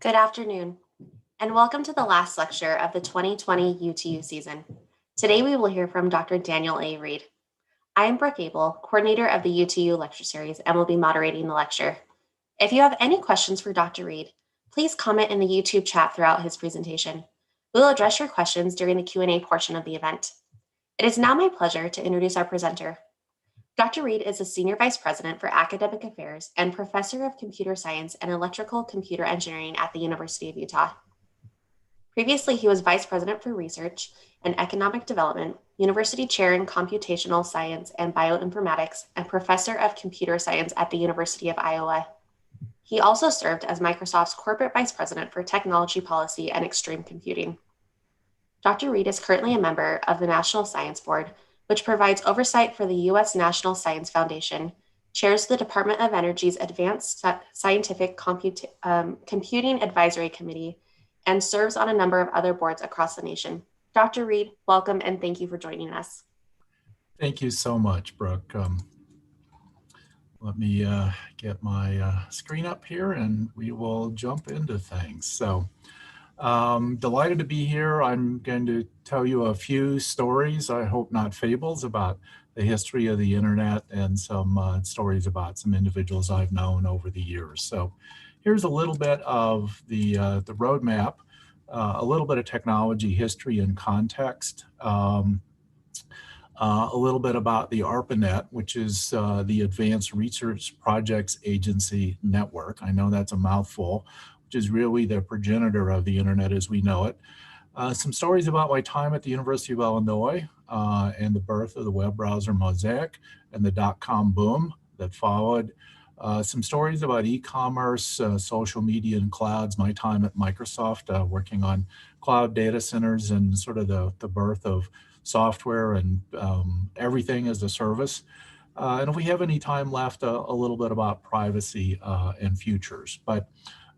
Good afternoon, and welcome to the last lecture of the 2020 UTU season. Today we will hear from Dr. Daniel A. Reed. I am Brooke Abel, coordinator of the UTU lecture series, and will be moderating the lecture. If you have any questions for Dr. Reed, please comment in the YouTube chat throughout his presentation. We will address your questions during the Q&A portion of the event. It is now my pleasure to introduce our presenter. Dr. Reed is a Senior Vice President for Academic Affairs and Professor of Computer Science and Electrical Computer Engineering at the University of Utah. Previously, he was Vice President for Research and Economic Development, University Chair in Computational Science and Bioinformatics, and Professor of Computer Science at the University of Iowa. He also served as Microsoft's Corporate Vice President for Technology Policy and Extreme Computing. Dr. Reed is currently a member of the National Science Board, which provides oversight for the U.S. National Science Foundation, chairs the Department of Energy's Advanced Scientific Computing Advisory Committee, and serves on a number of other boards across the nation. Dr. Reed, welcome and thank you for joining us. Thank you so much, Brooke. Let me get my screen up here and we will jump into things. So delighted to be here. I'm going to tell you a few stories, I hope not fables, about the history of the internet and some stories about some individuals I've known over the years. So here's a little bit of the roadmap, a little bit of technology history and context, a little bit about the ARPANET, which is the Advanced Research Projects Agency Network. I know that's a mouthful, which is really the progenitor of the internet as we know it. Some stories about my time at the University of Illinois and the birth of the web browser Mosaic and the dot-com boom that followed. Some stories about e-commerce, social media and clouds, my time at Microsoft working on cloud data centers and sort of the birth of software and everything as a service. And if we have any time left, a little bit about privacy and futures.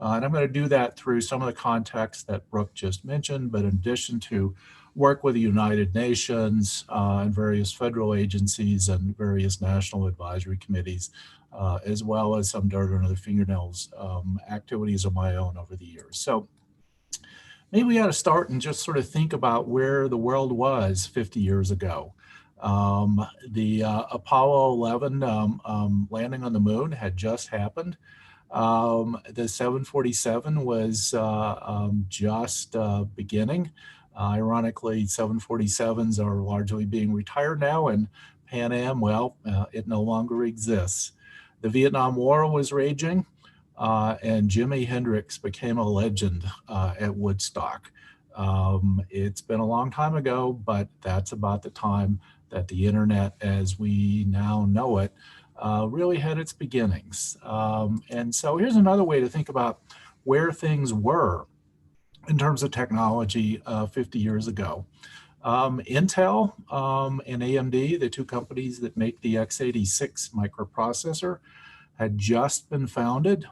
And I'm going to do that through some of the context that Brooke just mentioned, but in addition to work with the United Nations and various federal agencies and various national advisory committees, as well as some dirt under the fingernails activities of my own over the years. So maybe we ought to start and just sort of think about where the world was 50 years ago. The Apollo 11 landing on the moon had just happened. The 747 was just beginning. Ironically, 747s are largely being retired now, and Pan Am, well, it no longer exists. The Vietnam War was raging, and Jimi Hendrix became a legend at Woodstock. It's been a long time ago, but that's about the time that the internet as we now know it really had its beginnings. And so here's another way to think about where things were in terms of technology 50 years ago. Intel and AMD, the two companies that make the x86 microprocessor, had just been founded.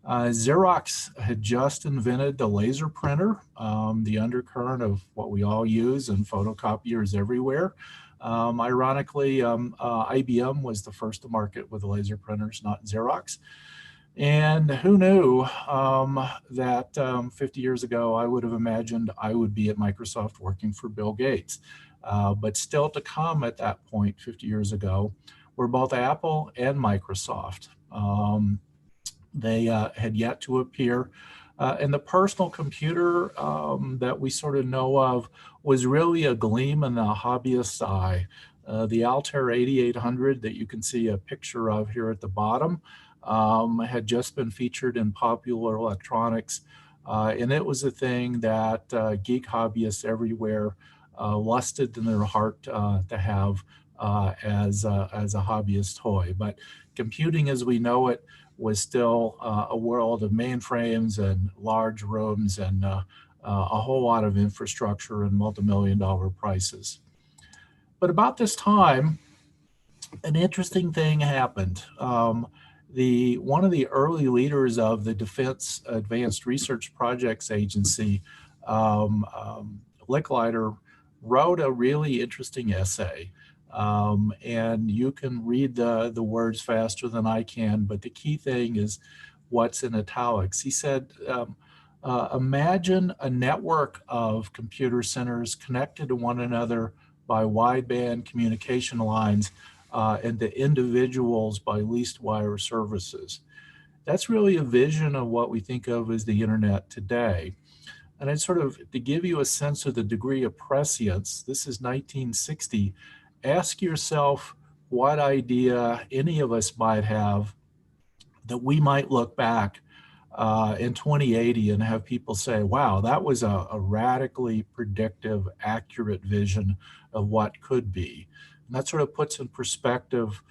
Xerox had just invented the laser printer, the undercurrent of what we all use and photocopiers everywhere. Ironically, IBM was the first to market with laser printers, not Xerox. And who knew that 50 years ago, I would have imagined I would be at Microsoft working for Bill Gates. But still to come at that point 50 years ago were both Apple and Microsoft. They had yet to appear. And the personal computer that we sort of know of was really a gleam in the hobbyist's eye. The Altair 8800 that you can see a picture of here at the bottom had just been featured in Popular Electronics. And it was a thing that geek hobbyists everywhere lusted in their heart to have as a hobbyist toy. But computing as we know it was still a world of mainframes and large rooms and a whole lot of infrastructure and multi-million-dollar prices. But about this time, an interesting thing happened. One of the early leaders of the Defense Advanced Research Projects Agency, Licklider, wrote a really interesting essay. And you can read the words faster than I can, but the key thing is what's in italics. He said, Imagine a network of computer centers connected to one another by wideband communication lines and to individuals by leased wire services. That's really a vision of what we think of as the internet today. And I'd sort of, to give you a sense of the degree of prescience, this is 1960, ask yourself what idea any of us might have that we might look back in 2080 and have people say, wow, that was a radically predictive, accurate vision of what could be. And that sort of puts in perspective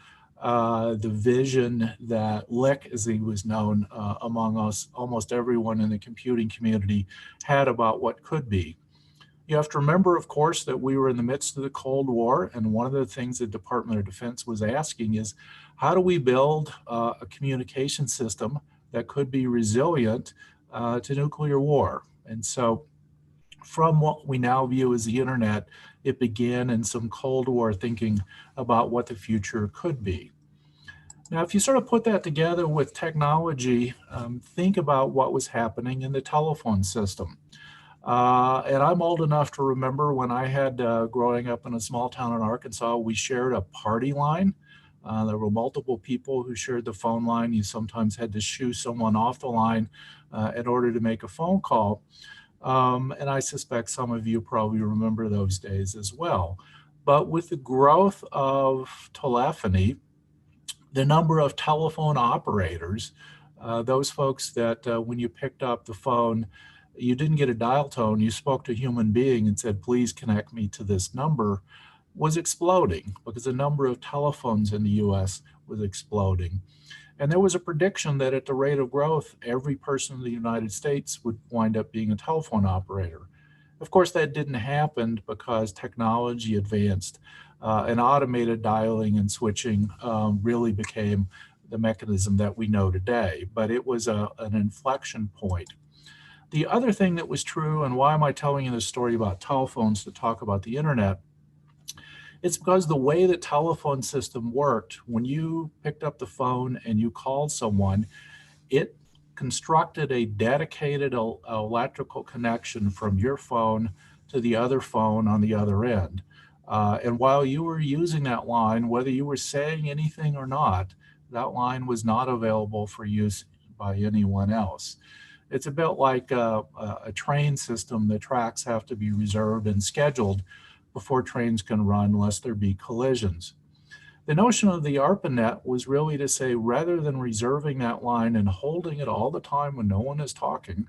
the vision that Lick, as he was known among us, almost everyone in the computing community, had about what could be. You have to remember, of course, that we were in the midst of the Cold War, and one of the things the Department of Defense was asking is, how do we build a communication system that could be resilient to nuclear war? And so from what we now view as the internet, it began in some Cold War thinking about what the future could be. Now, if you sort of put that together with technology, think about what was happening in the telephone system. And I'm old enough to remember when I had, growing up in a small town in Arkansas, we shared a party line. There were multiple people who shared the phone line. You sometimes had to shoo someone off the line in order to make a phone call. And I suspect some of you probably remember those days as well. But with the growth of telephony, the number of telephone operators, those folks that when you picked up the phone, you didn't get a dial tone, you spoke to a human being and said, please connect me to this number, was exploding because the number of telephones in the US was exploding. And there was a prediction that at the rate of growth, every person in the United States would wind up being a telephone operator. Of course, that didn't happen because technology advanced and automated dialing and switching really became the mechanism that we know today. But it was an inflection point. The other thing that was true, and why am I telling you this story about telephones to talk about the internet? It's because the way the telephone system worked, when you picked up the phone and you called someone, it constructed a dedicated electrical connection from your phone to the other phone on the other end. And while you were using that line, whether you were saying anything or not, that line was not available for use by anyone else. It's a bit like a train system. The tracks have to be reserved and scheduled before trains can run unless there be collisions. The notion of the ARPANET was really to say, rather than reserving that line and holding it all the time when no one is talking,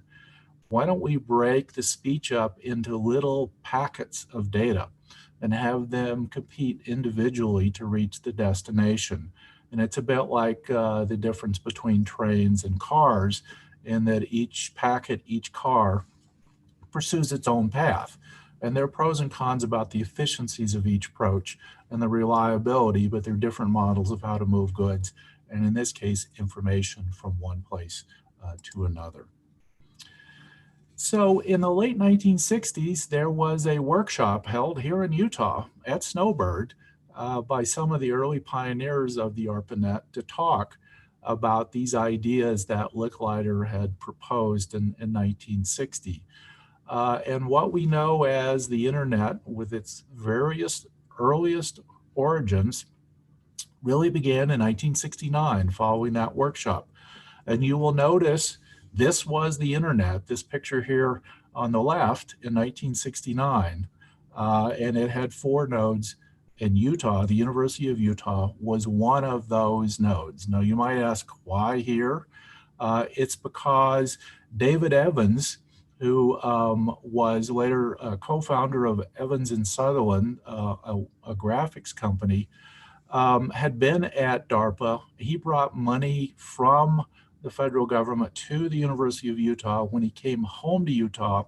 why don't we break the speech up into little packets of data and have them compete individually to reach the destination? And it's a bit like the difference between trains and cars in that each packet, each car pursues its own path. And there are pros and cons about the efficiencies of each approach and the reliability, but there are different models of how to move goods, and in this case, information from one place to another. So in the late 1960s, there was a workshop held here in Utah at Snowbird by some of the early pioneers of the ARPANET to talk about these ideas that Licklider had proposed in 1960. And what we know as the internet, with its various earliest origins, really began in 1969 following that workshop. And you will notice this was the internet, this picture here on the left in 1969. And it had 4 nodes in Utah. The University of Utah was one of those nodes. Now you might ask, why here? It's because David Evans, who was later a co-founder of Evans and Sutherland, a graphics company, had been at DARPA. He brought money from the federal government to the University of Utah when he came home to Utah.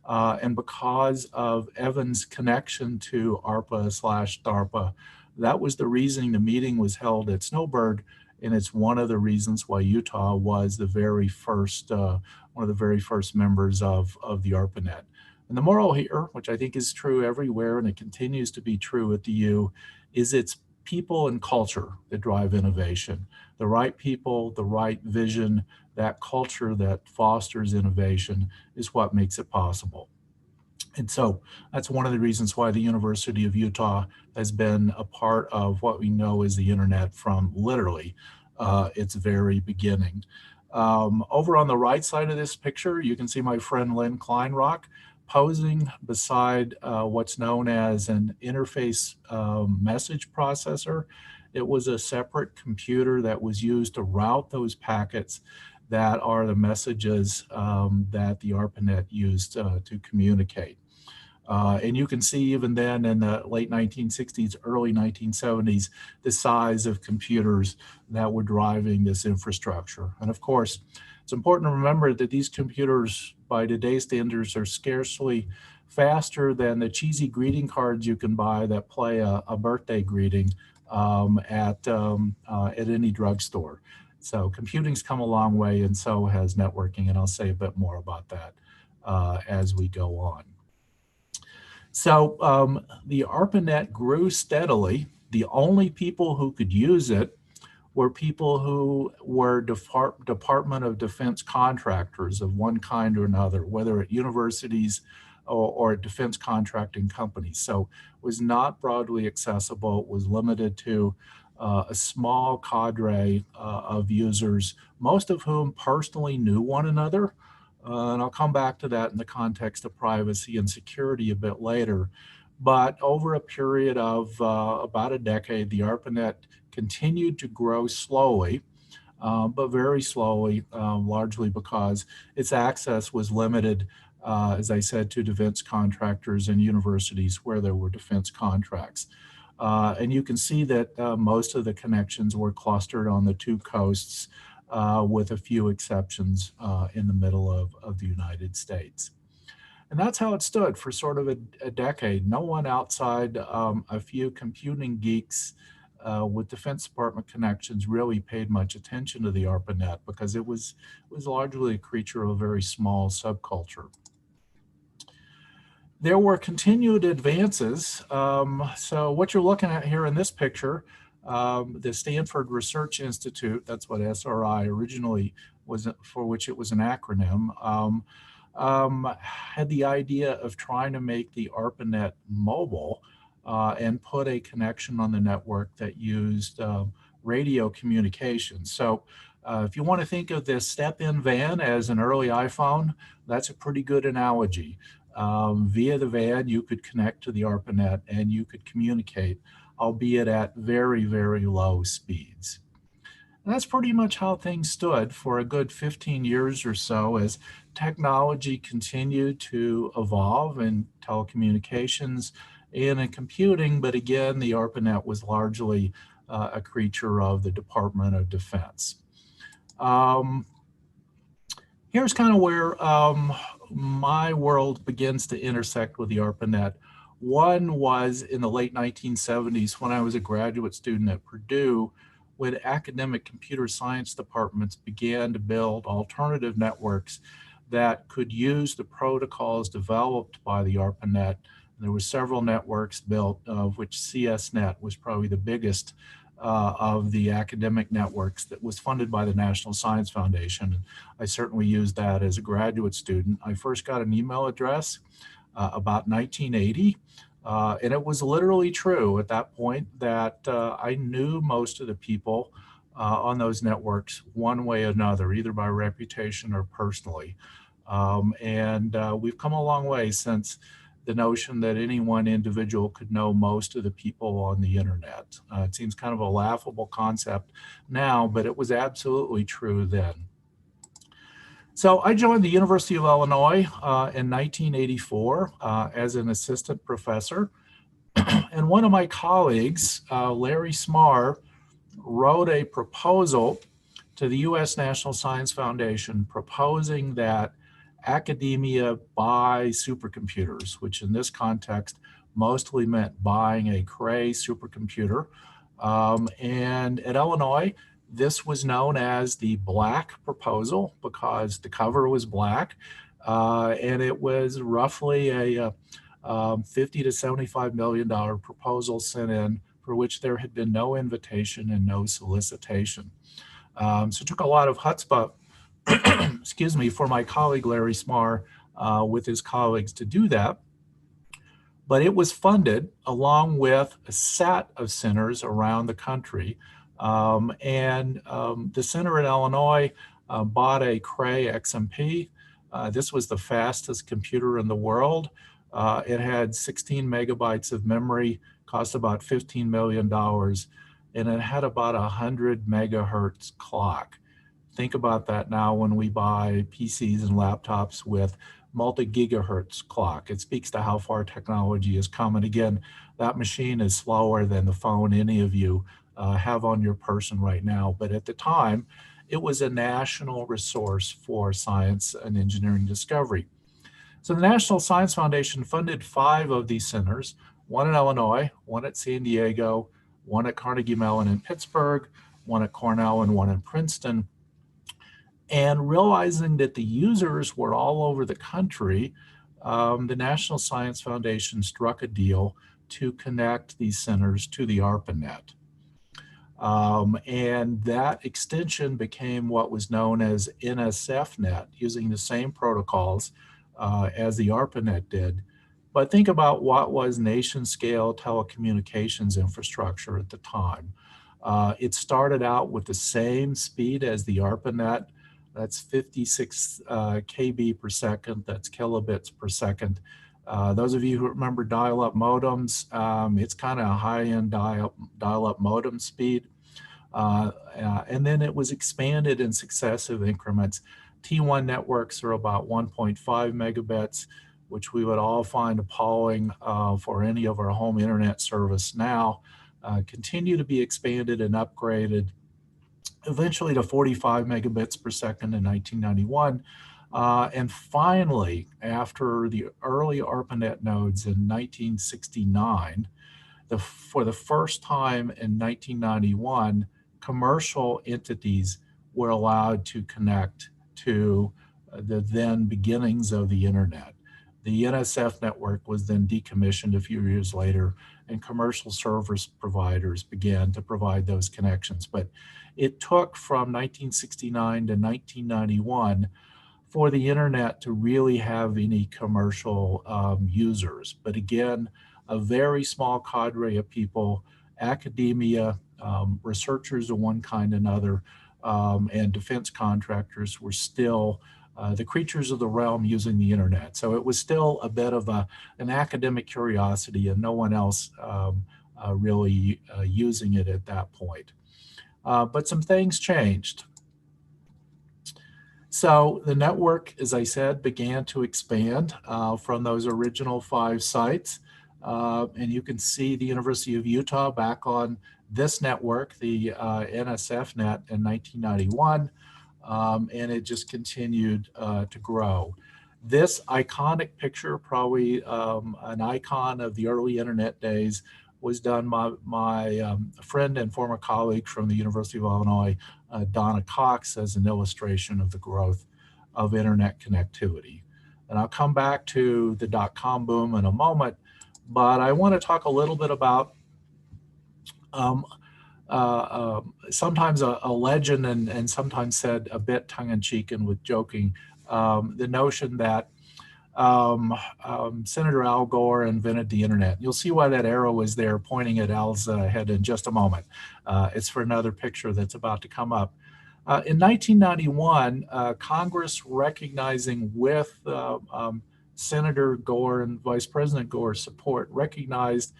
And because of Evans' connection to ARPA/DARPA, that was the reason the meeting was held at Snowbird. And it's one of the reasons why Utah was the very first, one of the very first members of the ARPANET. And the moral here, which I think is true everywhere, and it continues to be true at the U, is it's people and culture that drive innovation. The right people, the right vision, that culture that fosters innovation is what makes it possible. And so that's one of the reasons why the University of Utah has been a part of what we know as the internet from literally its very beginning. Over on the right side of this picture, you can see my friend Lynn Kleinrock posing beside what's known as an interface message processor. It was a separate computer that was used to route those packets that are the messages that the ARPANET used to communicate. And you can see even then in the late 1960s, early 1970s, the size of computers that were driving this infrastructure. And of course, it's important to remember that these computers, by today's standards, are scarcely faster than the cheesy greeting cards you can buy that play a birthday greeting at any drugstore. So computing's come a long way, and so has networking, and I'll say a bit more about that as we go on. So the ARPANET grew steadily. The only people who could use it were people who were Department of Defense contractors of one kind or another, whether at universities or at defense contracting companies. So it was not broadly accessible. It was limited to a small cadre of users, most of whom personally knew one another. And I'll come back to that in the context of privacy and security a bit later. But over a period of about a decade, the ARPANET continued to grow slowly, but very slowly, largely because its access was limited, as I said, to defense contractors and universities where there were defense contracts. And you can see that most of the connections were clustered on the two coasts, with a few exceptions in the middle of the United States. And that's how it stood for sort of a decade. No one outside a few computing geeks with Defense Department connections really paid much attention to the ARPANET because it was largely a creature of a very small subculture. There were continued advances. So what you're looking at here in this picture, the Stanford Research Institute, that's what SRI originally was, for which it was an acronym, had the idea of trying to make the ARPANET mobile and put a connection on the network that used radio communication. So if you want to think of this step-in van as an early iPhone, that's a pretty good analogy. Via the van, you could connect to the ARPANET and you could communicate, albeit at very, very low speeds. And that's pretty much how things stood for a good 15 years or so as technology continued to evolve in telecommunications and in computing. But again, the ARPANET was largely a creature of the Department of Defense. Here's kind of where my world begins to intersect with the ARPANET. One was in the late 1970s when I was a graduate student at Purdue, when academic computer science departments began to build alternative networks that could use the protocols developed by the ARPANET. There were several networks built, of which CSNet was probably the biggest of the academic networks that was funded by the National Science Foundation. I certainly used that as a graduate student. I first got an email address about 1980. And it was literally true at that point that I knew most of the people on those networks one way or another, either by reputation or personally. And we've come a long way since the notion that any one individual could know most of the people on the internet. It seems kind of a laughable concept now, but it was absolutely true then. So I joined the University of Illinois in 1984 as an assistant professor. And one of my colleagues, Larry Smarr, wrote a proposal to the U.S. National Science Foundation proposing that academia buy supercomputers, which in this context mostly meant buying a Cray supercomputer. And at Illinois, this was known as the Black proposal because the cover was black, and it was roughly a $50 to $75 million proposal sent in for which there had been no invitation and no solicitation. So it took a lot of chutzpah, excuse me, for my colleague Larry Smarr with his colleagues to do that. But it was funded along with a set of centers around the country. The center in Illinois bought a Cray XMP. This was the fastest computer in the world. It had 16 megabytes of memory, cost about $15 million, and it had about a 100 megahertz clock. Think about that now when we buy PCs and laptops with multi-gigahertz clock. It speaks to how far technology has come. And again, that machine is slower than the phone any of you have on your person right now. But at the time, it was a national resource for science and engineering discovery. So the National Science Foundation funded 5 of these centers, one in Illinois, one at San Diego, one at Carnegie Mellon in Pittsburgh, one at Cornell, and one in Princeton. And realizing that the users were all over the country, the National Science Foundation struck a deal to connect these centers to the ARPANET. And that extension became what was known as NSFNet, using the same protocols as the ARPANET did. But think about what was nation-scale telecommunications infrastructure at the time. It started out with the same speed as the ARPANET. That's 56 KB per second, that's kilobits per second. Those of you who remember dial-up modems, it's kind of a high-end dial-up modem speed. And then it was expanded in successive increments. T1 networks are about 1.5 megabits, which we would all find appalling for any of our home internet service now, continue to be expanded and upgraded, eventually to 45 megabits per second in 1991. And finally, after the early ARPANET nodes in 1969, for the first time in 1991, commercial entities were allowed to connect to the then beginnings of the internet. The NSF network was then decommissioned a few years later, and commercial service providers began to provide those connections. But it took from 1969 to 1991 for the internet to really have any commercial users. But again, a very small cadre of people, academia, researchers of one kind and another, and defense contractors were still the creatures of the realm using the internet. So it was still a bit of an academic curiosity, and no one else really using it at that point. But some things changed. So the network, as I said, began to expand from those original 5 sites. And you can see the University of Utah back on this network, the NSFNet in 1991. And it just continued to grow. This iconic picture, probably an icon of the early internet days, was done by my friend and former colleague from the University of Illinois, Donna Cox, as an illustration of the growth of internet connectivity. And I'll come back to the dot-com boom in a moment, but I want to talk a little bit about sometimes a legend and sometimes said a bit tongue-in-cheek and with joking, the notion that Senator Al Gore invented the internet. You'll see why that arrow is there pointing at Al's head in just a moment. It's for another picture that's about to come up. In 1991, Congress, recognizing with Senator Gore and Vice President Gore's support, recognized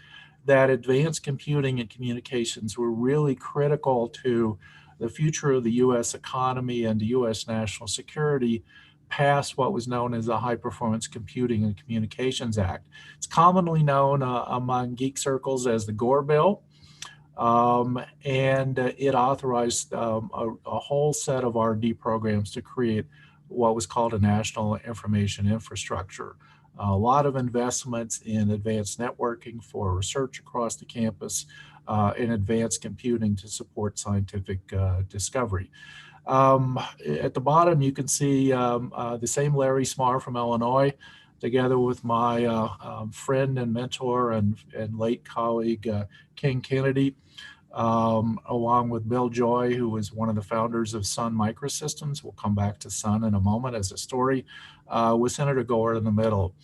that advanced computing and communications were really critical to the future of the U.S. economy and to U.S. national security, passed what was known as the High Performance Computing and Communications Act. It's commonly known among geek circles as the Gore Bill, and it authorized a whole set of R&D programs to create what was called a national information infrastructure. A lot of investments in advanced networking for research across the campus, and advanced computing to support scientific discovery. At the bottom, you can see the same Larry Smarr from Illinois. together with my friend and mentor and late colleague, King Kennedy, along with Bill Joy, who was one of the founders of Sun Microsystems. We'll come back to Sun in a moment as a story, with Senator Gore in the middle.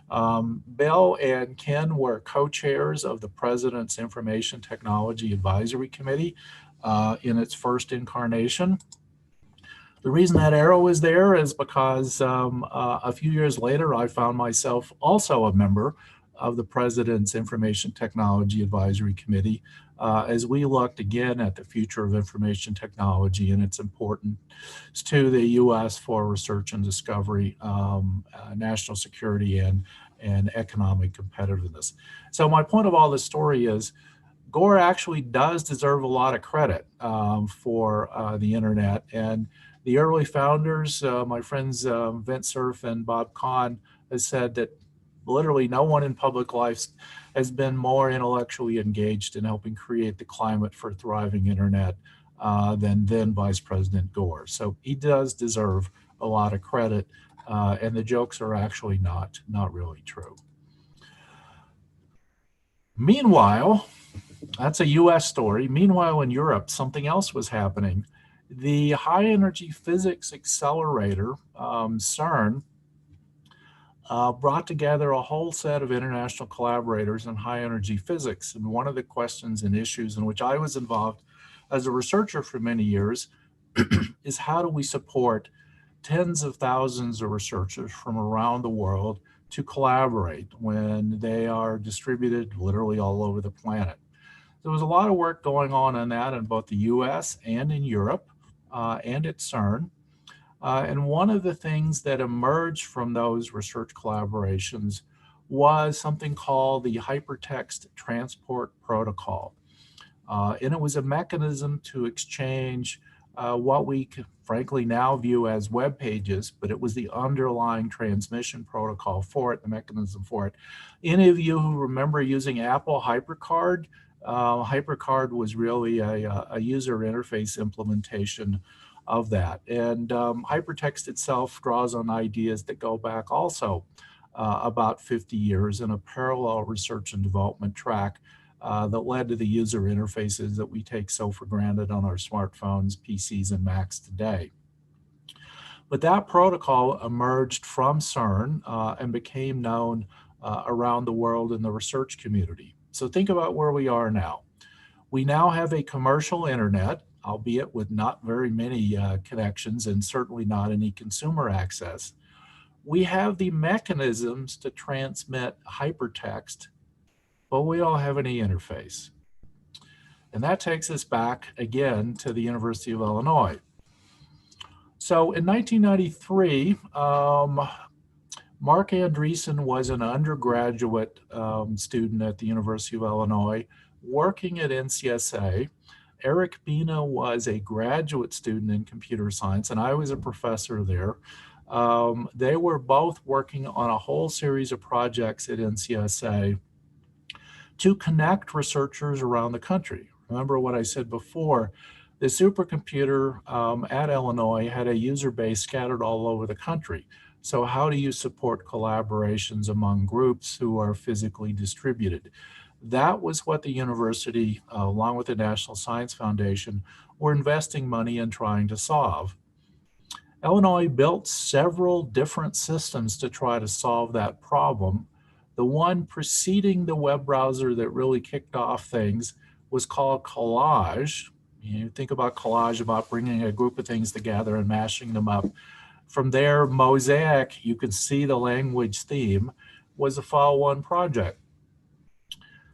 Bill and Ken were co-chairs of the President's Information Technology Advisory Committee in its first incarnation. The reason that arrow is there is because a few years later, I found myself also a member of the President's Information Technology Advisory Committee as we looked again at the future of information technology and its importance to the U.S. for research and discovery, national security, and economic competitiveness. So my point of all this story is Gore actually does deserve a lot of credit for the internet. And the early founders, my friends Vint Cerf and Bob Kahn, has said that literally no one in public life has been more intellectually engaged in helping create the climate for a thriving internet than then Vice President Gore. So he does deserve a lot of credit, and the jokes are actually not really true. Meanwhile, that's a US story. Meanwhile, in Europe, something else was happening. The High Energy Physics Accelerator, CERN, brought together a whole set of international collaborators in high energy physics. And one of the questions and issues in which I was involved as a researcher for many years is how do we support tens of thousands of researchers from around the world to collaborate when they are distributed literally all over the planet. There was a lot of work going on that in both the US and in Europe and at CERN. And one of the things that emerged from those research collaborations was something called the Hypertext Transport Protocol. And it was a mechanism to exchange what we frankly now view as web pages, but it was the underlying transmission protocol for it, the mechanism for it. Any of you who remember using Apple HyperCard, HyperCard was really a user interface implementation of that. And hypertext itself draws on ideas that go back also about 50 years in a parallel research and development track that led to the user interfaces that we take so for granted on our smartphones, PCs, and Macs today. But that protocol emerged from CERN and became known around the world in the research community. So think about where we are now. We now have a commercial internet, albeit with not very many connections and certainly not any consumer access. We have the mechanisms to transmit hypertext, but we don't have any interface. And that takes us back again to the University of Illinois. So in 1993, Mark Andreessen was an undergraduate student at the University of Illinois working at NCSA. Eric Bina was a graduate student in computer science, and I was a professor there. They were both working on a whole series of projects at NCSA to connect researchers around the country. Remember what I said before, the supercomputer at Illinois had a user base scattered all over the country. So how do you support collaborations among groups who are physically distributed? That was what the university, along with the National Science Foundation, were investing money in trying to solve. Illinois built several different systems to try to solve that problem. The one preceding the web browser that really kicked off things was called Collage. You think about Collage, about bringing a group of things together and mashing them up. From there, Mosaic, you can see the language theme, was a follow-on project.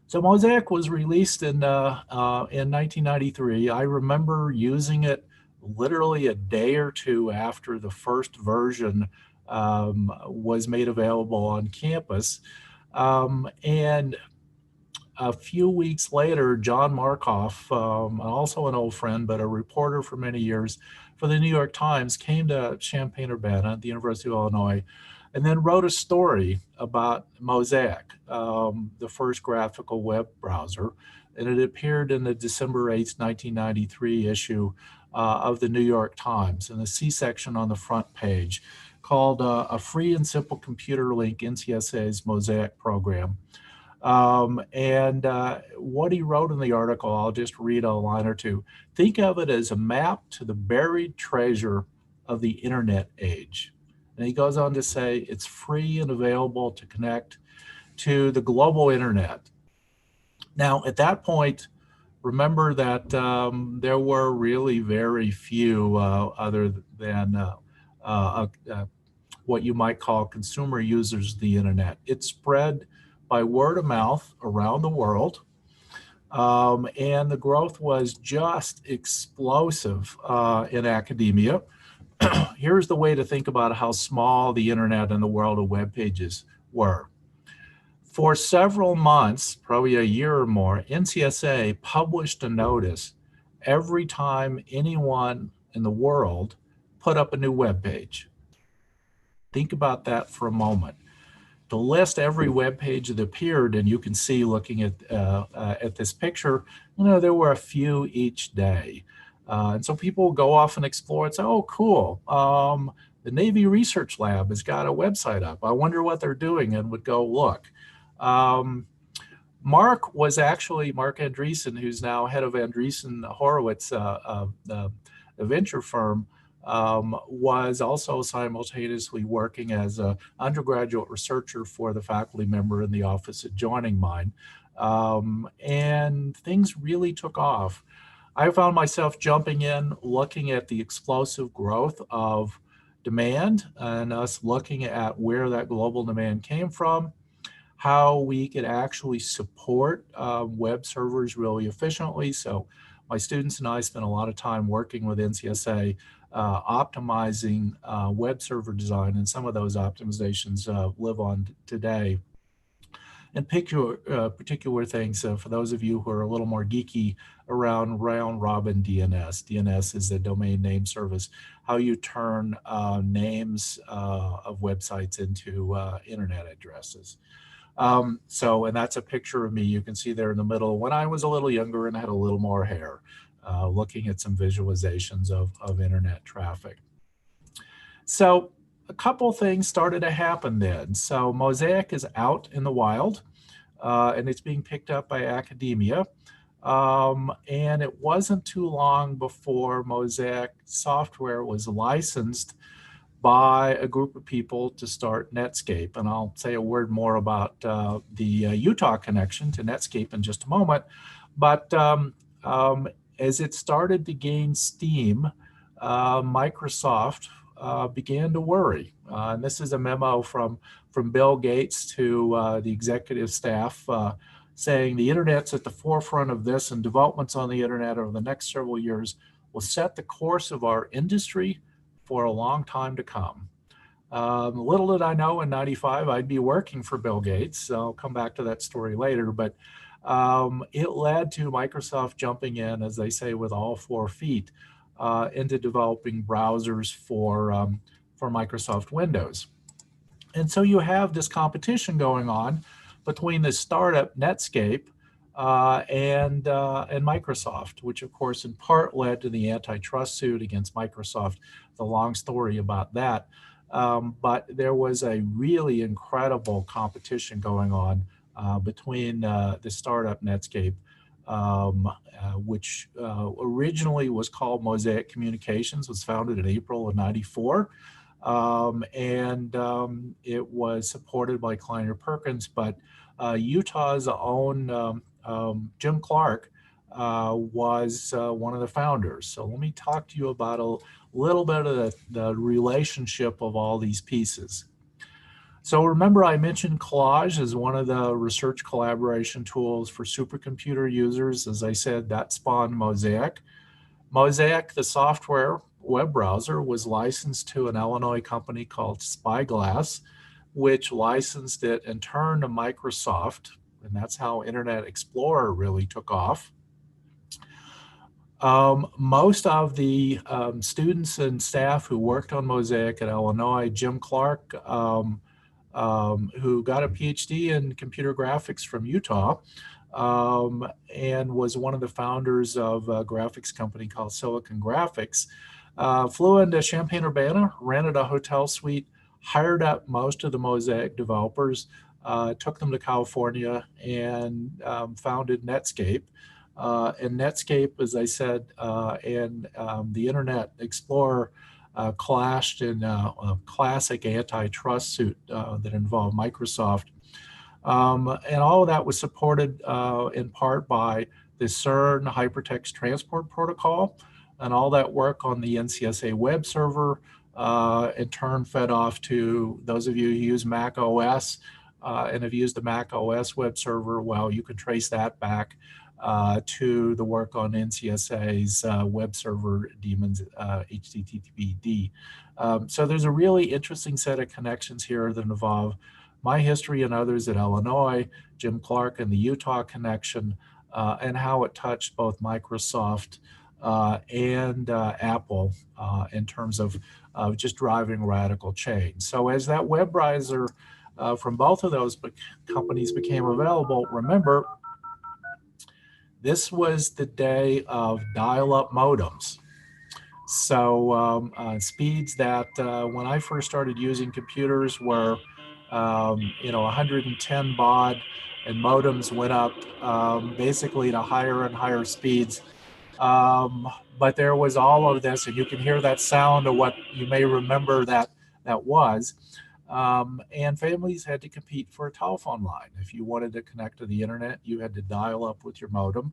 So Mosaic was released in 1993. I remember using it literally a day or two after the first version was made available on campus. And a few weeks later, John Markoff, also an old friend, but a reporter for many years for the New York Times, came to Champaign-Urbana at the University of Illinois and then wrote a story about Mosaic, the first graphical web browser. And it appeared in the December 8th, 1993 issue of the New York Times. In the C section on the front page, called A Free and Simple Computer Link, NCSA's Mosaic program. And what he wrote in the article, I'll just read a line or two. Think of it as a map to the buried treasure of the internet age. And he goes on to say it's free and available to connect to the global internet. Now, at that point, remember that there were really very few other than what you might call consumer users of the internet. It spread by word of mouth around the world. And the growth was just explosive in academia. Here's the way to think about how small the internet and the world of web pages were. For several months, probably a year or more, NCSA published a notice every time anyone in the world put up a new web page. Think about that for a moment. To list every web page that appeared, and you can see looking at this picture, there were a few each day. And so people go off and explore and say, oh, cool. The Navy Research Lab has got a website up. I wonder what they're doing, and would go look. Mark Andreessen, who's now head of Andreessen Horowitz, the venture firm, was also simultaneously working as an undergraduate researcher for the faculty member in the office adjoining mine. And things really took off. I found myself jumping in, looking at the explosive growth of demand and us looking at where that global demand came from, how we could actually support web servers really efficiently. So my students and I spent a lot of time working with NCSA optimizing web server design, and some of those optimizations live on today. And particular things for those of you who are a little more geeky around round robin DNS. DNS is a domain name service, how you turn names of websites into internet addresses. And that's a picture of me. You can see there in the middle when I was a little younger and had a little more hair, looking at some visualizations of internet traffic. So a couple things started to happen then. So Mosaic is out in the wild, and it's being picked up by academia. And it wasn't too long before Mosaic software was licensed by a group of people to start Netscape. And I'll say a word more about the Utah connection to Netscape in just a moment. But as it started to gain steam, Microsoft began to worry. And this is a memo from Bill Gates to the executive staff saying the internet's at the forefront of this, and developments on the internet over the next several years will set the course of our industry for a long time to come. Little did I know in '95 I'd be working for Bill Gates. I'll come back to that story later, but it led to Microsoft jumping in, as they say, with all 4 feet into developing browsers for Microsoft Windows. And so you have this competition going on between the startup Netscape and Microsoft, which of course in part led to the antitrust suit against Microsoft. The long story about that. But there was a really incredible competition going on between the startup Netscape, which originally was called Mosaic Communications, was founded in April of '94. It was supported by Kleiner Perkins, but Utah's own Jim Clark was one of the founders. So let me talk to you about a little bit of the relationship of all these pieces. So remember I mentioned Collage as one of the research collaboration tools for supercomputer users. As I said, that spawned Mosaic. Mosaic, the software web browser, was licensed to an Illinois company called Spyglass, which licensed it in turn to Microsoft, and that's how Internet Explorer really took off. Most of the students and staff who worked on Mosaic at Illinois, Jim Clark, who got a PhD in computer graphics from Utah, and was one of the founders of a graphics company called Silicon Graphics, flew into Champaign-Urbana, rented a hotel suite hired up most of the Mosaic developers, took them to California, and founded Netscape. And Netscape, as I said, and the Internet Explorer clashed in a classic antitrust suit that involved Microsoft. And all of that was supported in part by the CERN Hypertext Transport Protocol, and all that work on the NCSA web server in turn fed off to those of you who use Mac OS and have used the Mac OS web server. Well, you can trace that back to the work on NCSA's web server daemons, HTTPD. So there's a really interesting set of connections here that involve my history and others at Illinois, Jim Clark and the Utah connection, and how it touched both Microsoft and Apple in terms of just driving radical change. So as that web browser from both of those companies became available, remember, this was the day of dial-up modems. So speeds that when I first started using computers were 110 baud, and modems went up basically to higher and higher speeds. But there was all of this, and you can hear that sound of what you may remember that was. And families had to compete for a telephone line. If you wanted to connect to the internet, you had to dial up with your modem.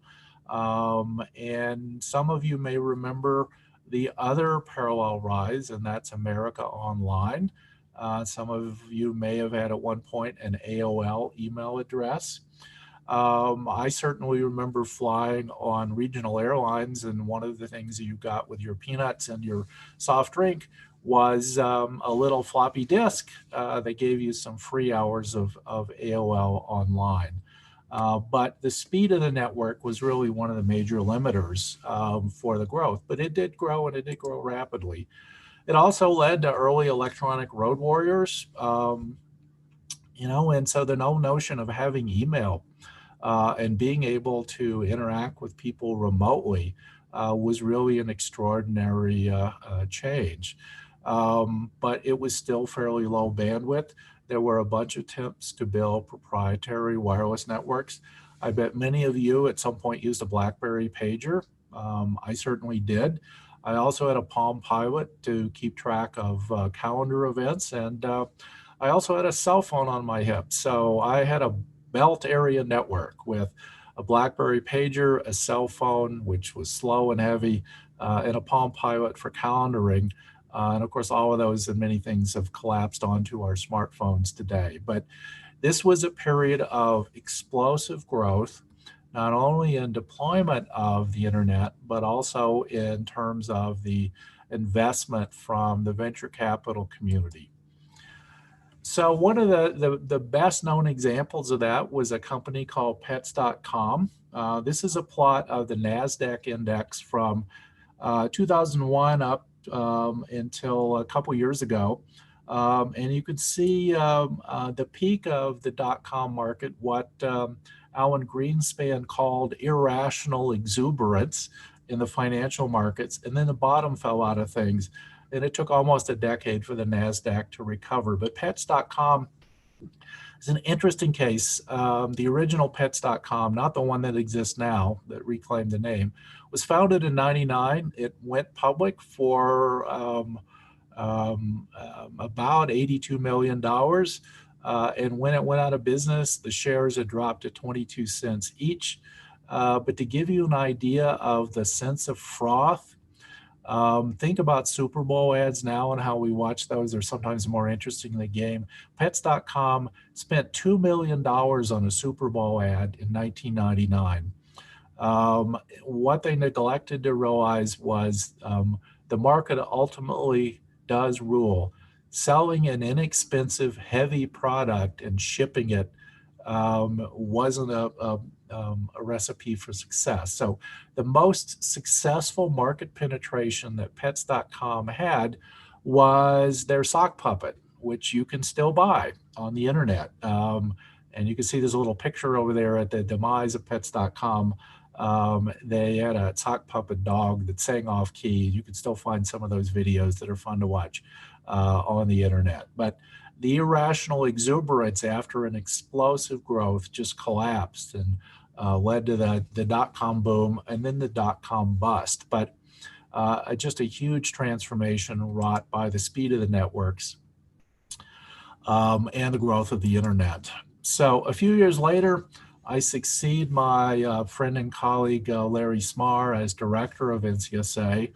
And some of you may remember the other parallel rise, and that's America Online. Some of you may have had at one point an AOL email address. I certainly remember flying on regional airlines, and one of the things that you got with your peanuts and your soft drink was a little floppy disk that gave you some free hours of AOL Online. But the speed of the network was really one of the major limiters for the growth, but it did grow, and it did grow rapidly. It also led to early electronic road warriors, and so the whole notion of having email and being able to interact with people remotely was really an extraordinary change. But it was still fairly low bandwidth. There were a bunch of attempts to build proprietary wireless networks. I bet many of you at some point used a BlackBerry pager. I certainly did. I also had a Palm Pilot to keep track of calendar events, and I also had a cell phone on my hip. So I had a belt area network with a BlackBerry pager, a cell phone, which was slow and heavy, and a Palm Pilot for calendaring. And of course, all of those and many things have collapsed onto our smartphones today. But this was a period of explosive growth, not only in deployment of the internet, but also in terms of the investment from the venture capital community. So one of the best known examples of that was a company called pets.com. This is a plot of the NASDAQ index from 2001 up until a couple years ago. And you could see the peak of the dot-com market, what Alan Greenspan called irrational exuberance in the financial markets, and then the bottom fell out of things. And it took almost a decade for the NASDAQ to recover. But pets.com is an interesting case. The original pets.com, not the one that exists now, that reclaimed the name, was founded in '99. It went public for about $82 million. And when it went out of business, the shares had dropped to 22 cents each. But to give you an idea of the sense of froth, think about Super Bowl ads now and how we watch those. They're sometimes more interesting than the game. Pets.com spent $2 million on a Super Bowl ad in 1999. What they neglected to realize was the market ultimately does rule. Selling an inexpensive, heavy product and shipping it wasn't a recipe for success. So the most successful market penetration that pets.com had was their sock puppet, which you can still buy on the internet. And you can see there's a little picture over there at the demise of pets.com They had a sock puppet dog that sang off key. You can still find some of those videos that are fun to watch on the internet. But the irrational exuberance after an explosive growth just collapsed and led to the dot-com boom and then the dot-com bust. But just a huge transformation wrought by the speed of the networks and the growth of the internet. So a few years later, I succeed my friend and colleague Larry Smarr as director of NCSA,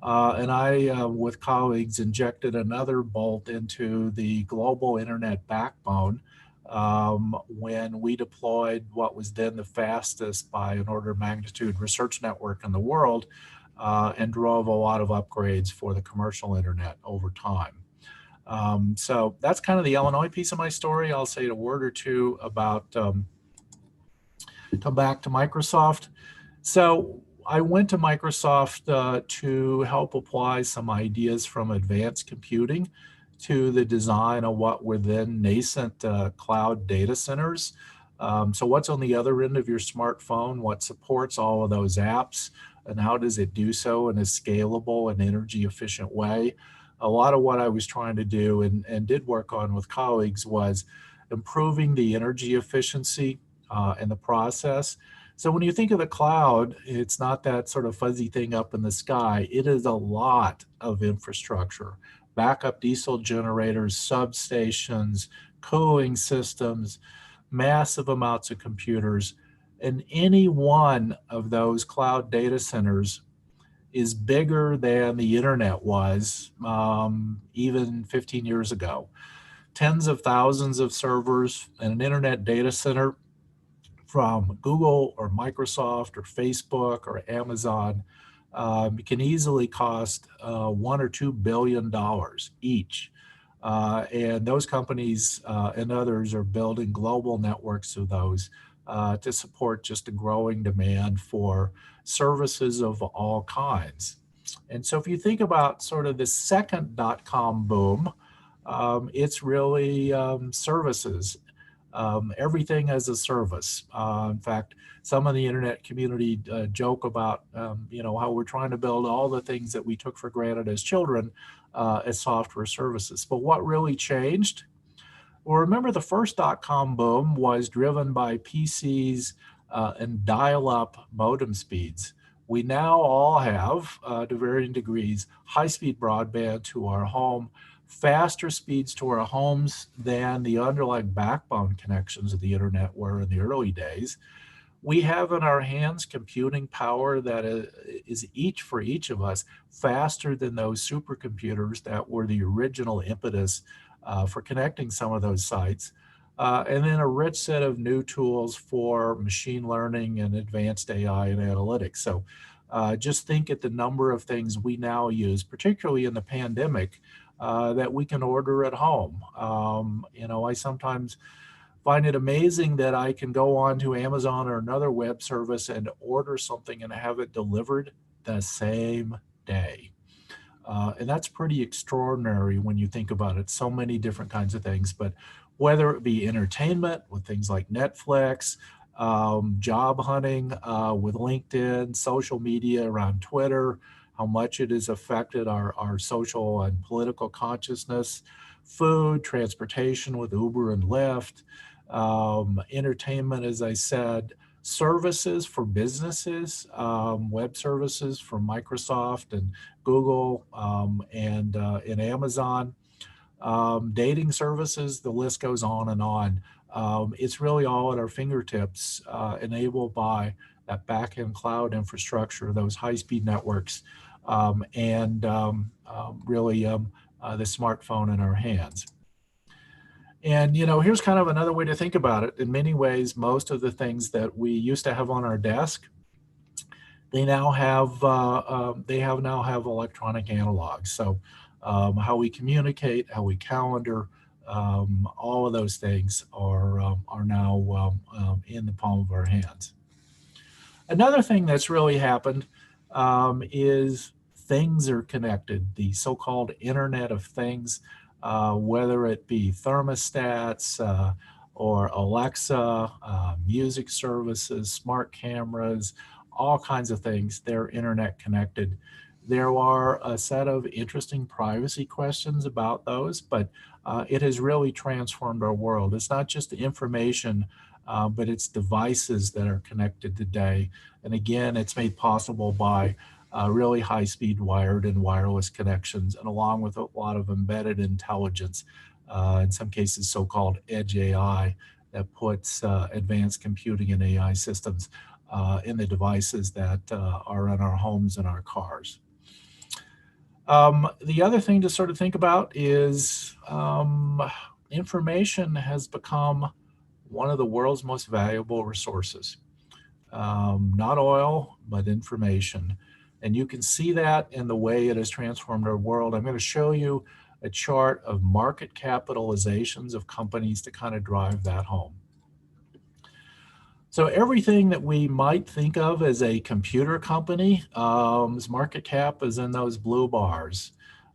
and I, with colleagues, injected another bolt into the global internet backbone when we deployed what was then the fastest by an order of magnitude research network in the world and drove a lot of upgrades for the commercial internet over time. So that's kind of the Illinois piece of my story. I'll say a word or two about come back to Microsoft. So I went to Microsoft to help apply some ideas from advanced computing to the design of what were then nascent cloud data centers. So what's on the other end of your smartphone? What supports all of those apps? And how does it do so in a scalable and energy efficient way? A lot of what I was trying to do and did work on with colleagues was improving the energy efficiency in the process. So when you think of the cloud, it's not that sort of fuzzy thing up in the sky. It is a lot of infrastructure, backup diesel generators, substations, cooling systems, massive amounts of computers. And any one of those cloud data centers is bigger than the internet was even 15 years ago. Tens of thousands of servers and an internet data center from Google or Microsoft or Facebook or Amazon can easily cost $1 or $2 billion each. And those companies and others are building global networks of those to support just a growing demand for services of all kinds. And so if you think about sort of the second dot-com boom, it's really services, everything as a service. In fact, some of the internet community joke about, how we're trying to build all the things that we took for granted as children as software services. But what really changed? Well, remember the first dot-com boom was driven by PCs and dial-up modem speeds. We now all have, to varying degrees, high-speed broadband to our home, faster speeds to our homes than the underlying backbone connections of the internet were in the early days. We have in our hands computing power that is each for each of us faster than those supercomputers that were the original impetus for connecting some of those sites. And then a rich set of new tools for machine learning and advanced AI and analytics. So just think at the number of things we now use, particularly in the pandemic, that we can order at home. I sometimes find it amazing that I can go on to Amazon or another web service and order something and have it delivered the same day. And that's pretty extraordinary when you think about it. So many different kinds of things, but whether it be entertainment with things like Netflix, job hunting with LinkedIn, social media around Twitter, how much it has affected our social and political consciousness, food, transportation with Uber and Lyft, entertainment, as I said, services for businesses, web services from Microsoft and Google and Amazon, dating services, the list goes on and on. It's really all at our fingertips, enabled by that back-end cloud infrastructure, those high-speed networks, and really the smartphone in our hands. And, here's kind of another way to think about it. In many ways, most of the things that we used to have on our desk, they now have now have electronic analogs. So how we communicate, how we calendar, all of those things are now in the palm of our hands. Another thing that's really happened is things are connected, the so-called Internet of Things, whether it be thermostats or Alexa, music services, smart cameras, all kinds of things. They're internet connected. There are a set of interesting privacy questions about those, but it has really transformed our world. It's not just the information, but it's devices that are connected today. And again, it's made possible by really high-speed wired and wireless connections, and along with a lot of embedded intelligence, in some cases so-called edge AI, that puts advanced computing and AI systems in the devices that are in our homes and our cars. The other thing to sort of think about is information has become one of the world's most valuable resources. Not oil, but information. And you can see that in the way it has transformed our world. I'm going to show you a chart of market capitalizations of companies to kind of drive that home. So everything that we might think of as a computer company, its market cap is in those blue bars.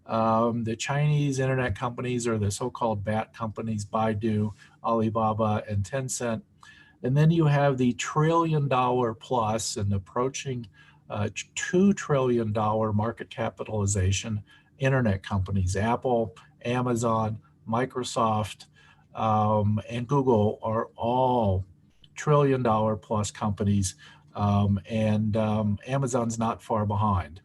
The Chinese internet companies are the so-called BAT companies, Baidu, Alibaba, and Tencent. And then you have the $1 trillion plus and approaching $2 trillion market capitalization internet companies. Apple, Amazon, Microsoft, and Google are all $1 trillion plus companies, and Amazon's not far behind.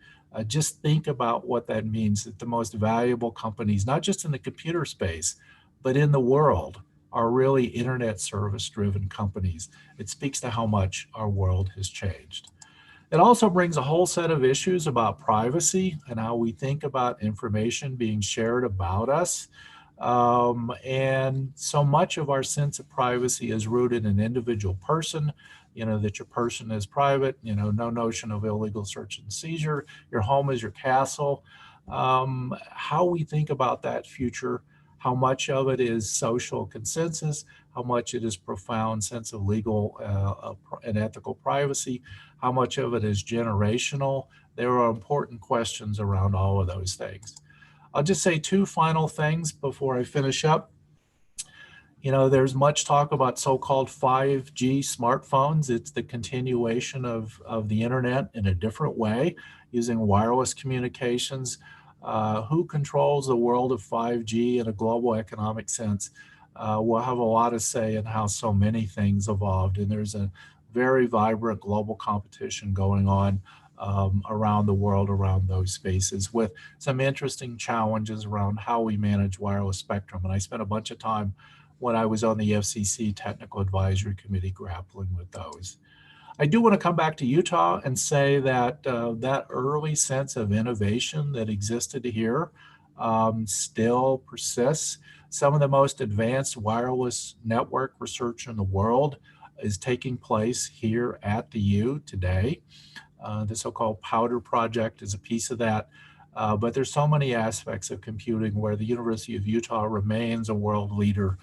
Just think about what that means, that the most valuable companies, not just in the computer space, but in the world, are really internet service driven companies. It speaks to how much our world has changed. It also brings a whole set of issues about privacy and how we think about information being shared about us. And so much of our sense of privacy is rooted in individual person, that your person is private, no notion of illegal search and seizure. Your home is your castle. How we think about that future, how much of it is social consensus, how much it is profound sense of legal and ethical privacy, how much of it is generational. There are important questions around all of those things. I'll just say two final things before I finish up. There's much talk about so-called 5G smartphones. It's the continuation of the internet in a different way, using wireless communications. Who controls the world of 5G in a global economic sense will have a lot to say in how so many things evolved. And there's a very vibrant global competition going on around the world around those spaces, with some interesting challenges around how we manage wireless spectrum. And I spent a bunch of time when I was on the FCC Technical Advisory Committee grappling with those. I do want to come back to Utah and say that that early sense of innovation that existed here still persists. Some of the most advanced wireless network research in the world is taking place here at the U today. The so-called Powder Project is a piece of that. But there's so many aspects of computing where the University of Utah remains a world leader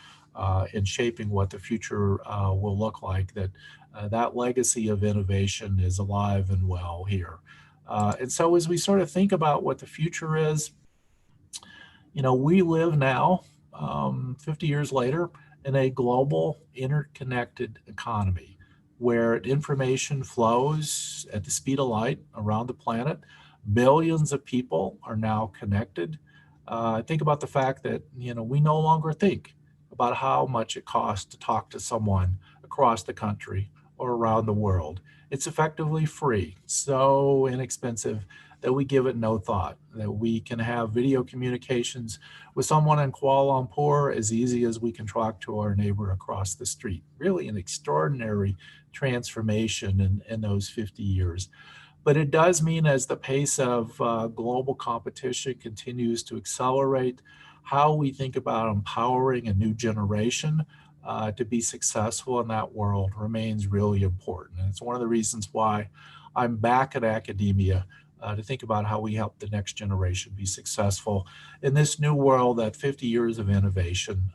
in shaping what the future will look like, that legacy of innovation is alive and well here. And so as we sort of think about what the future is, we live now, 50 years later, in a global interconnected economy where information flows at the speed of light around the planet. Billions of people are now connected. Think about the fact that, we no longer think about how much it costs to talk to someone across the country or around the world. It's effectively free, so inexpensive that we give it no thought, that we can have video communications with someone in Kuala Lumpur as easy as we can talk to our neighbor across the street. Really an extraordinary transformation in those 50 years. But it does mean, as the pace of global competition continues to accelerate, how we think about empowering a new generation to be successful in that world remains really important. And it's one of the reasons why I'm back at academia to think about how we help the next generation be successful in this new world that 50 years of innovation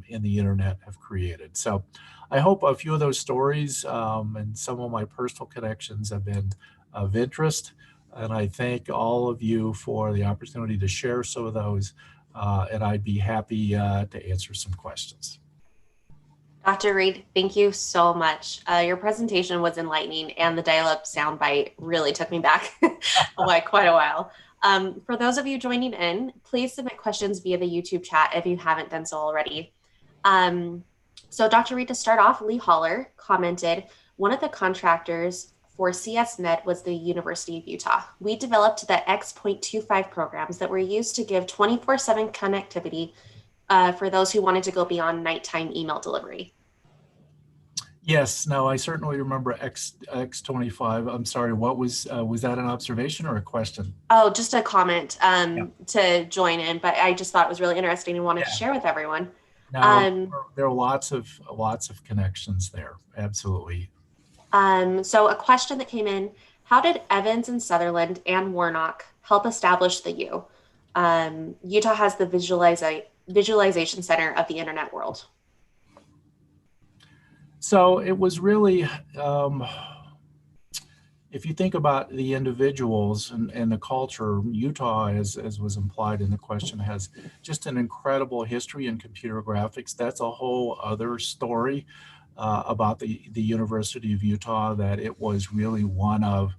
in the internet have created. So I hope a few of those stories and some of my personal connections have been of interest. And I thank all of you for the opportunity to share some of those. And I'd be happy to answer some questions. Dr. Reed, thank you so much. Your presentation was enlightening, and the dial-up soundbite really took me back quite a while. For those of you joining in, please submit questions via the YouTube chat if you haven't done so already. Um, so, Dr. Reed, to start off, Lee Holler commented, one of the contractors for CSNet was the University of Utah. We developed the X.25 programs that were used to give 24/7 connectivity for those who wanted to go beyond nighttime email delivery. Yes, no, I certainly remember X25. I'm sorry, what was that an observation or a question? Oh, just a comment Yeah. to join in, but I just thought it was really interesting and wanted to Yeah. share with everyone. No, Um, there are lots of connections there. Absolutely. so a question that came in, how did Evans and Sutherland and Warnock help establish the U? Utah has the visualization center of the internet world. So it was really, um, if you think about the individuals and the culture, Utah, as was implied in the question, has just an incredible history in computer graphics. That's a whole other story about the University of Utah, that it was really one of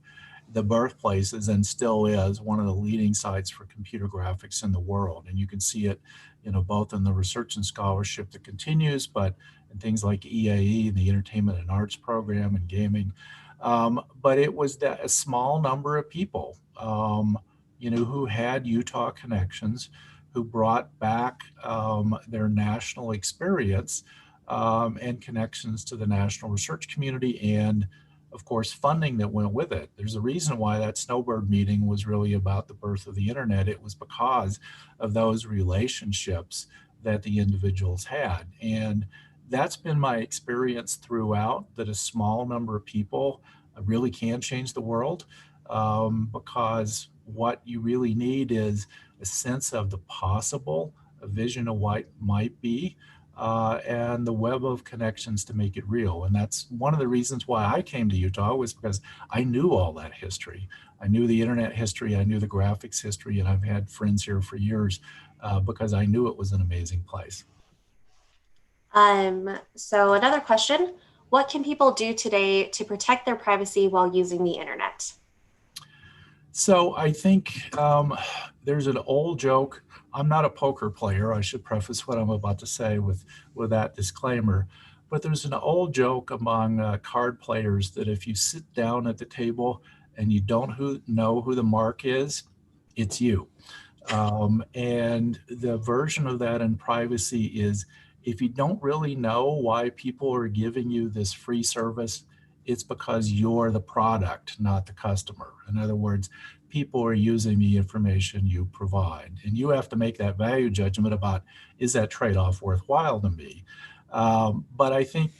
the birthplaces and still is one of the leading sites for computer graphics in the world. And you can see it, both in the research and scholarship that continues, but in things like EAE, the Entertainment and Arts program, and gaming. But it was that a small number of people, who had Utah connections, who brought back their national experience and connections to the national research community, and of course, funding that went with it. There's a reason why that Snowbird meeting was really about the birth of the internet. It was because of those relationships that the individuals had. And that's been my experience throughout, that a small number of people really can change the world, because what you really need is a sense of the possible, a vision of what might be, and the web of connections to make it real. And that's one of the reasons why I came to Utah, was because I knew all that history. I knew the internet history, I knew the graphics history, and I've had friends here for years because I knew it was an amazing place. So another question, what can people do today to protect their privacy while using the internet? So I think there's an old joke. I'm not a poker player. I should preface what I'm about to say with that disclaimer. But there's an old joke among card players that if you sit down at the table and you don't know who the mark is, it's you. And the version of that in privacy is, if you don't really know why people are giving you this free service, it's because you're the product, not the customer. In other words, people are using the information you provide. And you have to make that value judgment about, is that trade-off worthwhile to me? But I think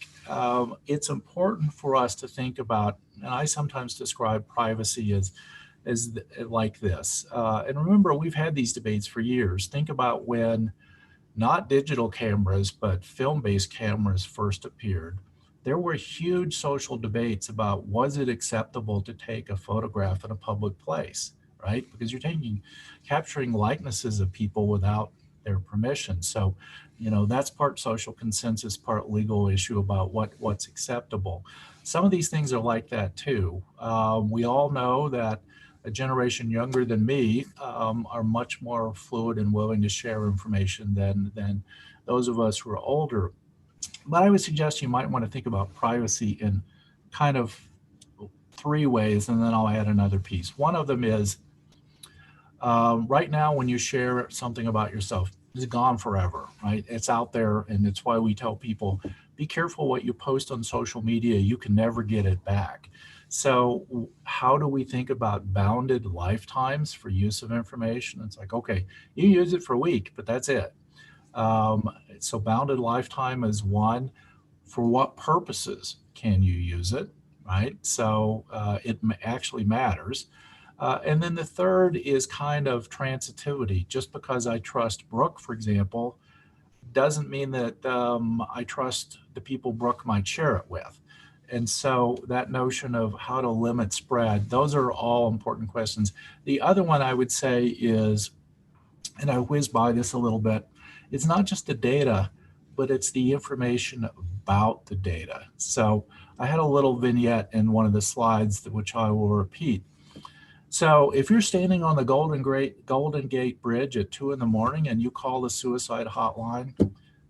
it's important for us to think about, and I sometimes describe privacy as like this. And remember, we've had these debates for years. Think about when not digital cameras, but film-based cameras first appeared. There were huge social debates about, was it acceptable to take a photograph in a public place, right? Because you're capturing likenesses of people without their permission. So, that's part social consensus, part legal issue about what's acceptable. Some of these things are like that too. We all know that a generation younger than me are much more fluid and willing to share information than those of us who are older. But I would suggest you might want to think about privacy in kind of three ways, and then I'll add another piece. One of them is, right now, when you share something about yourself, it's gone forever, right? It's out there, and it's why we tell people, be careful what you post on social media. You can never get it back. So how do we think about bounded lifetimes for use of information? It's like, okay, you use it for a week, but that's it. So bounded lifetime is one. For what purposes can you use it, right? So it actually matters. And then the third is kind of transitivity. Just because I trust Brooke, for example, doesn't mean that I trust the people Brooke might share it with. And so that notion of how to limit spread, those are all important questions. The other one I would say is, and I whiz by this a little bit, it's not just the data, but it's the information about the data. So I had a little vignette in one of the slides which I will repeat. So if you're standing on the Golden Gate Bridge at 2 in the morning and you call the suicide hotline,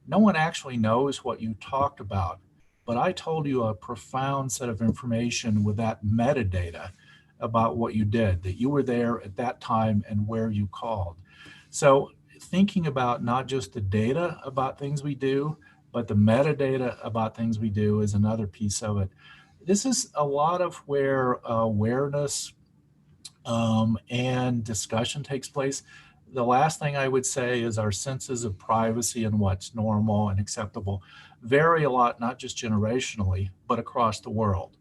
no one actually knows what you talked about. But I told you a profound set of information with that metadata about what you did, that you were there at that time and where you called. So thinking about not just the data about things we do, but the metadata about things we do is another piece of it. This is a lot of where awareness and discussion takes place. The last thing I would say is our senses of privacy and what's normal and acceptable vary a lot, not just generationally, but across the world.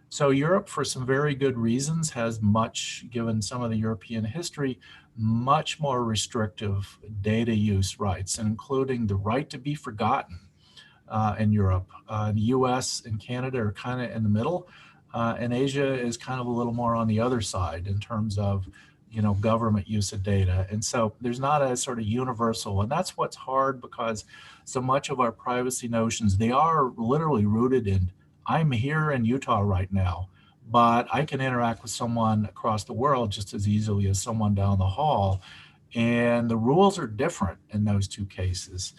So Europe, for some very good reasons, has much, given some of the European history, much more restrictive data use rights, including the right to be forgotten in Europe. The US and Canada are kind of in the middle, and Asia is kind of a little more on the other side in terms of government use of data. And so there's not a sort of universal, and that's what's hard because so much of our privacy notions, they are literally rooted in, I'm here in Utah right now, but I can interact with someone across the world just as easily as someone down the hall. And the rules are different in those two cases,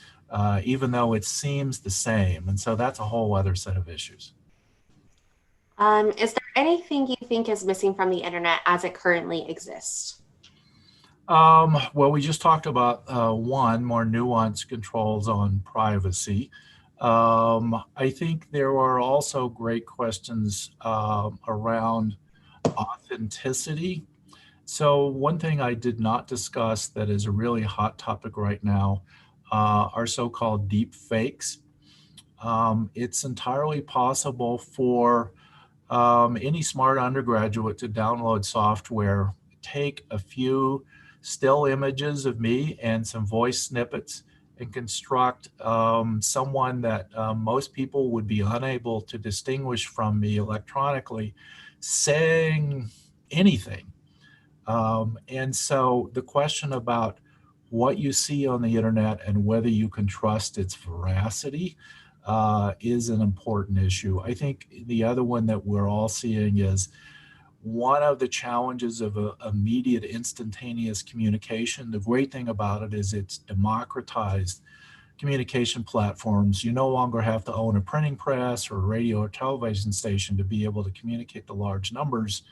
even though it seems the same. And so that's a whole other set of issues. Is there anything you think is missing from the internet as it currently exists? Well, we just talked about one, more nuanced controls on privacy. I think there are also great questions around authenticity. So one thing I did not discuss that is a really hot topic right now are so-called deep fakes. It's entirely possible for any smart undergraduate to download software, take a few still images of me and some voice snippets and construct someone that most people would be unable to distinguish from me electronically saying anything. And so the question about what you see on the internet and whether you can trust its veracity is an important issue. I think the other one that we're all seeing is one of the challenges of immediate instantaneous communication. The great thing about it is it's democratized communication platforms. You no longer have to own a printing press or a radio or television station to be able to communicate to large numbers,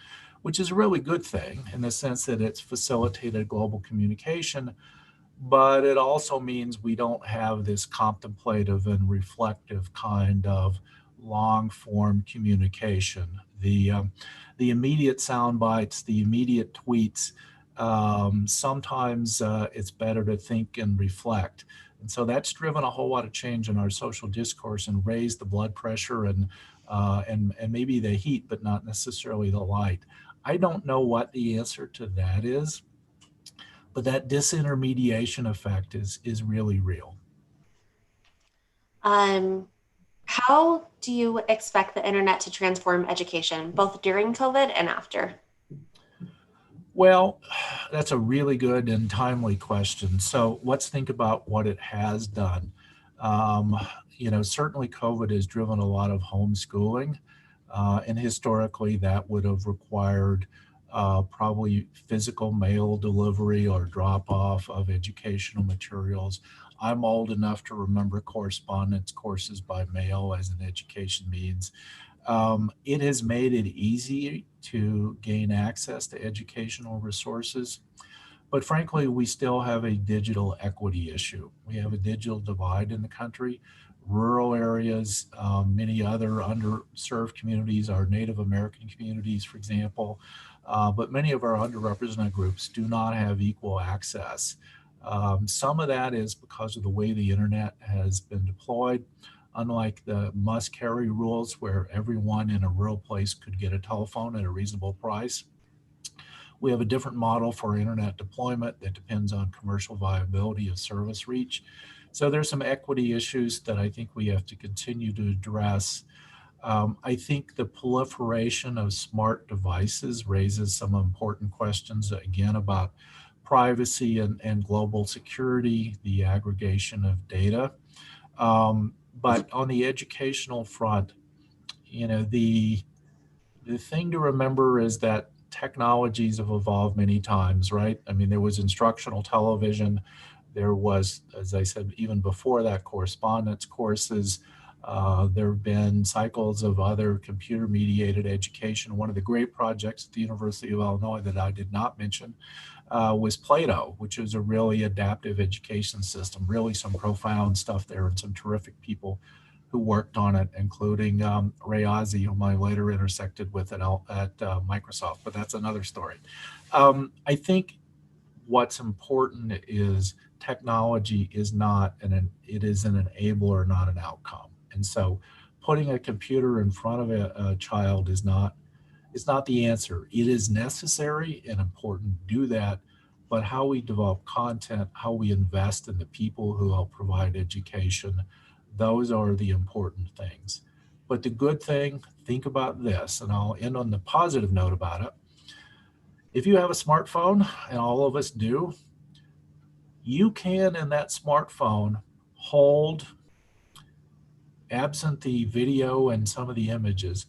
which is a really good thing in the sense that it's facilitated global communication. But it also means we don't have this contemplative and reflective kind of long form communication. The immediate sound bites, the immediate tweets, sometimes it's better to think and reflect. And so that's driven a whole lot of change in our social discourse and raised the blood pressure and maybe the heat, but not necessarily the light. I don't know what the answer to that is, but that disintermediation effect is really real. Um, how do you expect the internet to transform education, both during COVID and after? Well, that's a really good and timely question. So let's think about what it has done. Um, Certainly COVID has driven a lot of homeschooling, and historically that would have required probably physical mail delivery or drop off of educational materials. I'm old enough to remember correspondence courses by mail as an education means. It has made it easy to gain access to educational resources. But frankly, we still have a digital equity issue. We have a digital divide in the country. Rural areas, many other underserved communities, our Native American communities, for example, but many of our underrepresented groups do not have equal access. Some of that is because of the way the internet has been deployed. Unlike the must carry rules where everyone in a rural place could get a telephone at a reasonable price, we have a different model for internet deployment that depends on commercial viability of service reach. So there's some equity issues that I think we have to continue to address. I think the proliferation of smart devices raises some important questions, again, about privacy and global security, the aggregation of data. But on the educational front, the thing to remember is that technologies have evolved many times, right? I mean, there was instructional television. There was, as I said, even before that, correspondence courses. There have been cycles of other computer mediated education. One of the great projects at the University of Illinois that I did not mention was Plato, which is a really adaptive education system, really some profound stuff there and some terrific people who worked on it, including Ray Ozzie, whom I later intersected with at Microsoft, but that's another story. I think what's important is technology is not it is an enabler, not an outcome. And so putting a computer in front of a child is not the answer. It is necessary and important to do that, but how we develop content, how we invest in the people who help provide education, those are the important things. But the good thing, think about this, and I'll end on the positive note about it. If you have a smartphone, and all of us do, you can in that smartphone hold, absent the video and some of the images,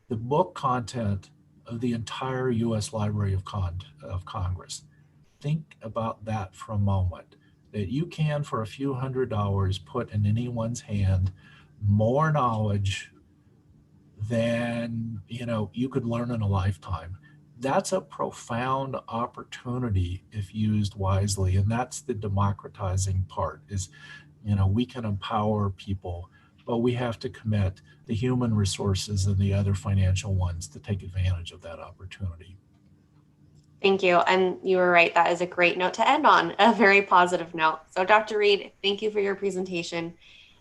the book content of the entire U.S. Library of Congress. Think about that for a moment, that you can, for a few $100s, put in anyone's hand more knowledge than you could learn in a lifetime. That's a profound opportunity if used wisely, and that's the democratizing part. Is we can empower people, but we have to commit the human resources and the other financial ones to take advantage of that opportunity. Thank you. And you were right. That is a great note to end on, a very positive note. So, Dr. Reed, thank you for your presentation.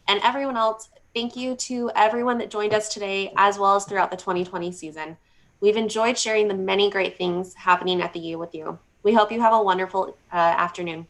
And everyone else, thank you to everyone that joined us today, as well as throughout the 2020 season. We've enjoyed sharing the many great things happening at the U with you. We hope you have a wonderful afternoon.